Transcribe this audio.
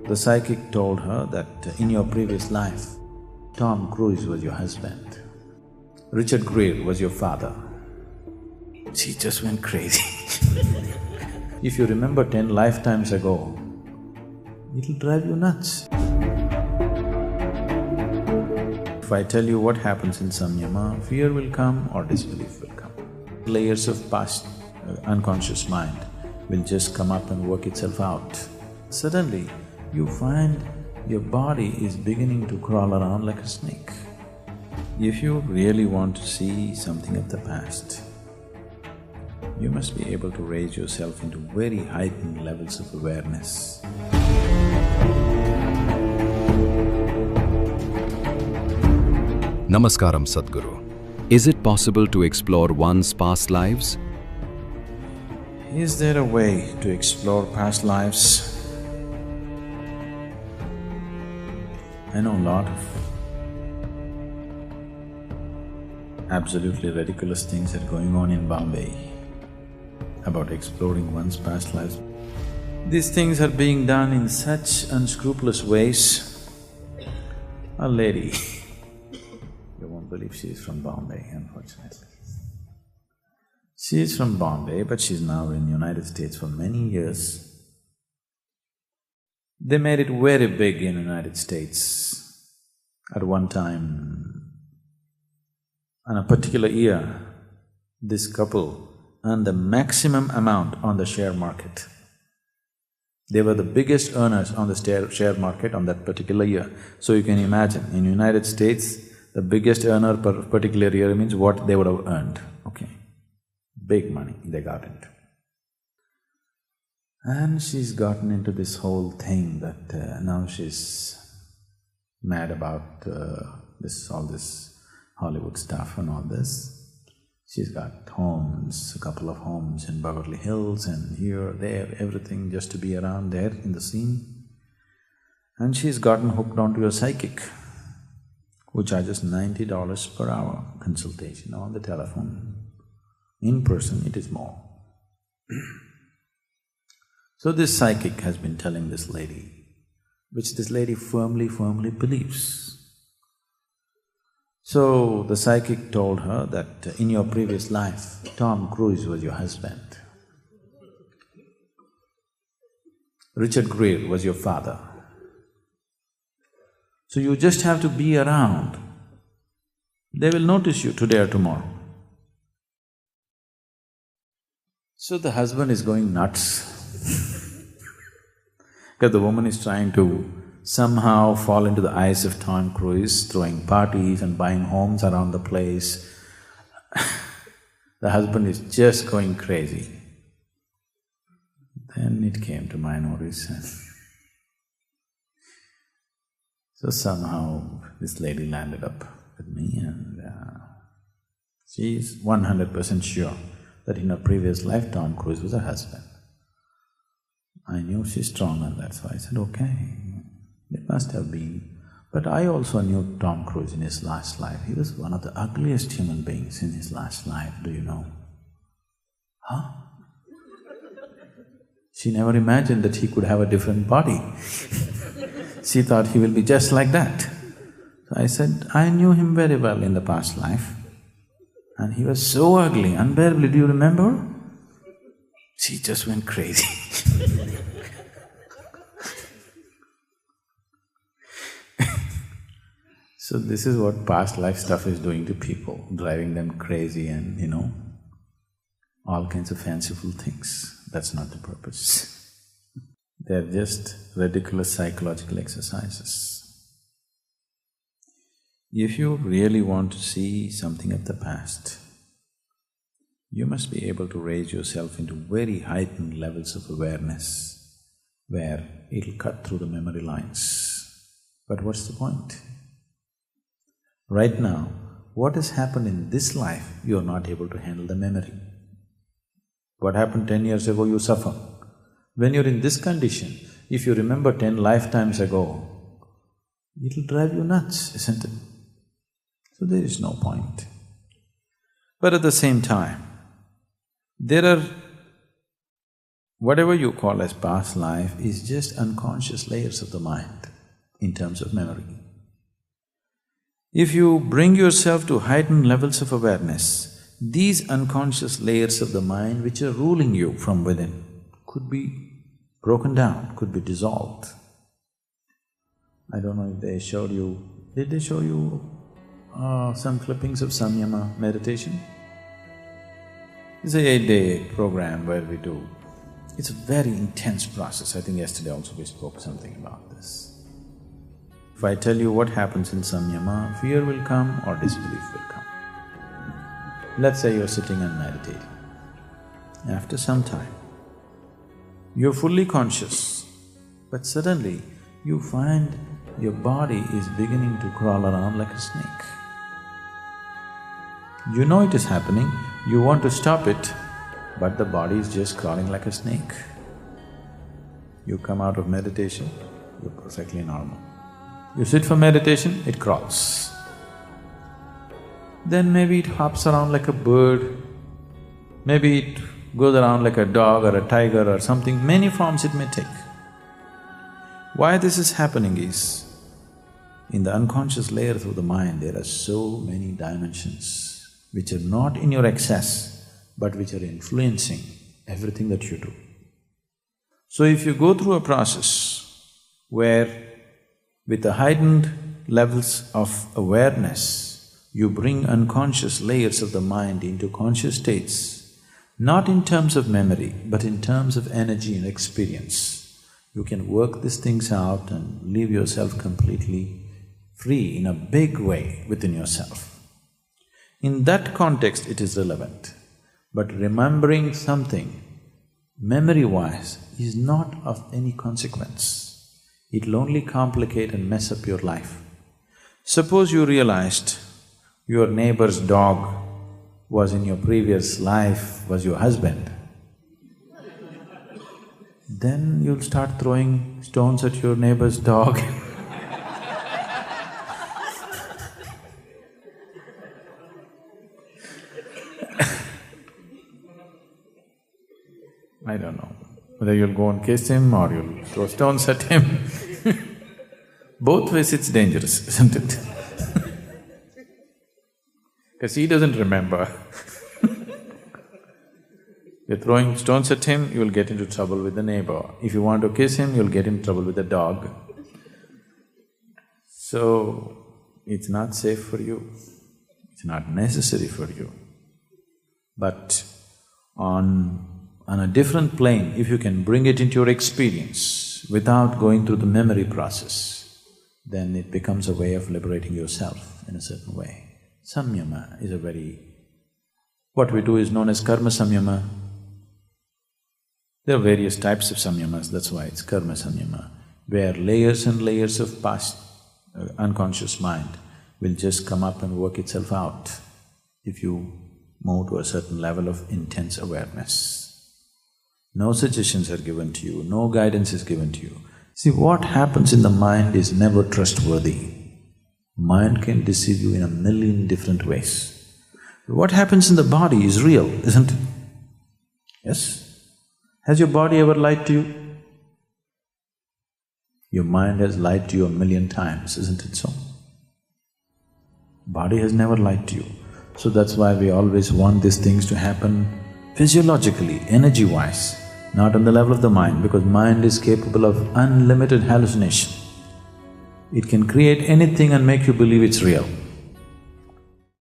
the psychic told her that in your previous life, Tom Cruise was your husband, Richard Gere was your father. She just went crazy. If you remember 10 lifetimes ago, it'll drive you nuts. If I tell you what happens in samyama, fear will come or disbelief will come. Layers of past unconscious mind will just come up and work itself out. Suddenly, you find your body is beginning to crawl around like a snake. If you really want to see something of the past, you must be able to raise yourself into very heightened levels of awareness. Namaskaram, Sadhguru. Is it possible to explore one's past lives? Is there a way to explore past lives? I know a lot of absolutely ridiculous things are going on in Bombay about exploring one's past lives. These things are being done in such unscrupulous ways. A lady, you won't believe she is from Bombay, unfortunately. She is from Bombay, but she's now in United States for many years. They made it very big in United States. At one time, in a particular year, this couple earned the maximum amount on the share market. They were the biggest earners on the share market on that particular year. So you can imagine, in United States, the biggest earner per particular year means what they would have earned, okay? Big money they got into. And she's gotten into this whole thing that now she's mad about all this Hollywood stuff and all this. She's got homes, a couple of homes in Beverly Hills and here, there, everything just to be around there in the scene. And she's gotten hooked onto a psychic who charges $90 per hour consultation on the telephone. In person, it is more. So this psychic has been telling this lady, which this lady firmly believes. So the psychic told her that in your previous life, Tom Cruise was your husband, Richard Gere was your father. So you just have to be around. They will notice you today or tomorrow. So the husband is going nuts because the woman is trying to somehow fall into the eyes of Tom Cruise, throwing parties and buying homes around the place. The husband is just going crazy. Then it came to my notice and so somehow this lady landed up with me and she's 100% sure that in her previous life Tom Cruise was her husband. I knew she's strong and that's why I said, okay, it must have been. But I also knew Tom Cruise in his last life. He was one of the ugliest human beings in his last life, do you know? Huh? She never imagined that he could have a different body. She thought he will be just like that. So I said, I knew him very well in the past life and he was so ugly, unbearably, do you remember? She just went crazy. So this is what past life stuff is doing to people, driving them crazy and, all kinds of fanciful things. That's not the purpose. They're just ridiculous psychological exercises. If you really want to see something of the past, you must be able to raise yourself into very heightened levels of awareness where it'll cut through the memory lines. But what's the point? Right now, what has happened in this life, you're not able to handle the memory. What happened 10 years ago, you suffer. When you're in this condition, if you remember 10 lifetimes ago, it'll drive you nuts, isn't it? So there is no point. But at the same time, there are whatever you call as past life is just unconscious layers of the mind in terms of memory. If you bring yourself to heightened levels of awareness, these unconscious layers of the mind which are ruling you from within could be broken down, could be dissolved. I don't know if they showed you… Did they show you some clippings of samyama meditation? It's a 8-day program where we do… It's a very intense process. I think yesterday also we spoke something about this. If I tell you what happens in samyama, fear will come or disbelief will come. Let's say you're sitting and meditating. After some time, you're fully conscious, but suddenly you find your body is beginning to crawl around like a snake. You know it is happening, you want to stop it, but the body is just crawling like a snake. You come out of meditation, you're perfectly normal. You sit for meditation, it crawls. Then maybe it hops around like a bird, maybe it goes around like a dog or a tiger or something, many forms it may take. Why this is happening is, in the unconscious layers of the mind, there are so many dimensions which are not in your excess, but which are influencing everything that you do. So if you go through a process where with the heightened levels of awareness, you bring unconscious layers of the mind into conscious states, not in terms of memory, but in terms of energy and experience, you can work these things out and leave yourself completely free in a big way within yourself. In that context, it is relevant. But remembering something, memory-wise, is not of any consequence. It'll only complicate and mess up your life. Suppose you realized your neighbor's dog was in your previous life, was your husband, then you'll start throwing stones at your neighbor's dog I don't know whether you'll go and kiss him or you'll throw stones at him both ways it's dangerous, isn't it? Because he doesn't remember. You're throwing stones at him, you'll get into trouble with the neighbor. If you want to kiss him, you'll get in trouble with the dog. So, it's not safe for you, it's not necessary for you. But on a different plane, if you can bring it into your experience without going through the memory process, then it becomes a way of liberating yourself in a certain way. Samyama is a very… What we do is known as karma samyama. There are various types of samyamas, that's why it's karma samyama, where layers and layers of past unconscious mind will just come up and work itself out if you move to a certain level of intense awareness. No suggestions are given to you, no guidance is given to you. See, what happens in the mind is never trustworthy. Mind can deceive you in a million different ways. What happens in the body is real, isn't it? Yes? Has your body ever lied to you? Your mind has lied to you a million times, isn't it so? Body has never lied to you. So that's why we always want these things to happen physiologically, energy-wise, not on the level of the mind, because mind is capable of unlimited hallucination. It can create anything and make you believe it's real.